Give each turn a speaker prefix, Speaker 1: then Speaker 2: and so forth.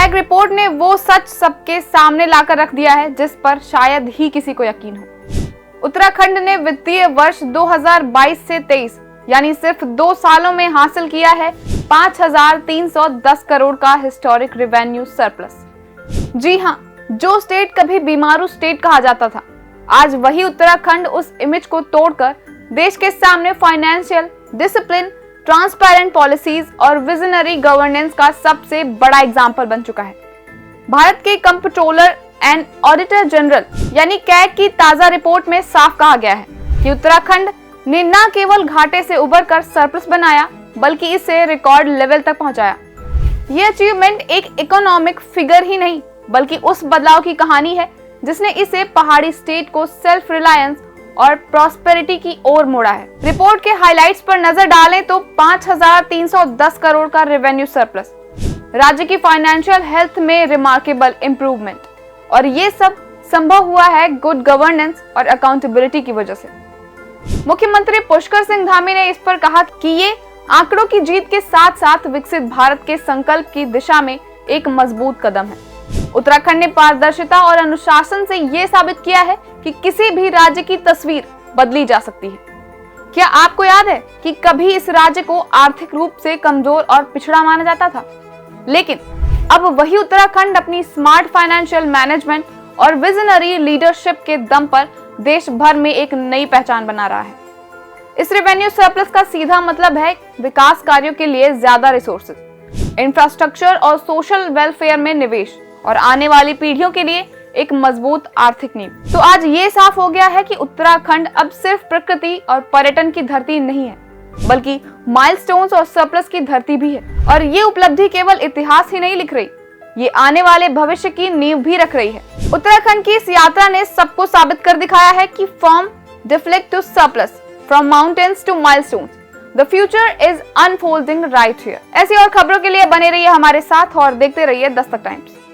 Speaker 1: NAAC report ने वो सच सबके सामने लाकर रख दिया है जिस पर शायद ही किसी को यकीन हो। उत्तराखंड ने वित्तीय वर्ष 2022 से 23 यानी सिर्फ 2 सालों में हासिल किया है 5,310 करोड़ का हिस्टोरिक रेवेन्यू सरप्लस। जी हाँ, जो स्टेट कभी बीमारू स्टेट कहा जाता था, आज वही उत्तराखंड उस इमेज को तोड़कर देश के सामने फाइनेंशियल डिसिप्लिन, ट्रांसपेरेंट पॉलिसीज और विजनरी गवर्नेंस का सबसे बड़ा एग्जाम्पल बन चुका है। भारत के कंप्ट्रोलर एंड ऑडिटर जनरल यानी कैग की ताजा रिपोर्ट में साफ कहा गया है कि उत्तराखंड ने न केवल घाटे से उबरकर सरप्लस बनाया बल्कि इसे रिकॉर्ड लेवल तक पहुंचाया। यह अचीवमेंट एक इकोनॉमिक फिगर ही नहीं बल्कि उस बदलाव की कहानी है जिसने इसे पहाड़ी स्टेट को सेल्फ रिलायंस और प्रॉस्पेरिटी की ओर मोड़ा है। रिपोर्ट के हाइलाइट्स पर नजर डालें तो 5,310 करोड़ का रेवेन्यू सरप्लस, राज्य की फाइनेंशियल हेल्थ में रिमार्केबल इंप्रूवमेंट, और ये सब संभव हुआ है गुड गवर्नेंस और अकाउंटेबिलिटी की वजह से। मुख्यमंत्री पुष्कर सिंह धामी ने इस पर कहा कि ये आंकड़ों की जीत के साथ साथ विकसित भारत के संकल्प की दिशा में एक मजबूत कदम है। उत्तराखंड ने पारदर्शिता और अनुशासन से ये साबित किया है कि किसी भी राज्य की तस्वीर बदली जा सकती है। क्या आपको याद है कि कभी इस राज्य को आर्थिक रूप से कमजोर और पिछड़ा माना जाता था, लेकिन अब वही उत्तराखंड अपनी स्मार्ट फाइनेंशियल मैनेजमेंट और विजनरी लीडरशिप के दम पर देश भर में एक नई पहचान बना रहा है। इस रेवेन्यू सरप्लस का सीधा मतलब है विकास कार्यों के लिए ज्यादा रिसोर्सेज, इंफ्रास्ट्रक्चर और सोशल वेलफेयर में निवेश और आने वाली पीढ़ियों के लिए एक मजबूत आर्थिक नींव। तो आज ये साफ हो गया है कि उत्तराखंड अब सिर्फ प्रकृति और पर्यटन की धरती नहीं है बल्कि माइलस्टोन्स और सरप्लस की धरती भी है। और ये उपलब्धि केवल इतिहास ही नहीं लिख रही, ये आने वाले भविष्य की नींव भी रख रही है। उत्तराखंड की इस यात्रा ने सबको साबित कर दिखाया है कि from deficit to surplus, from mountains to milestones, the future is unfolding right here. ऐसी और खबरों के लिए बने रहिए हमारे साथ और देखते रहिए दस्तक टाइम्स।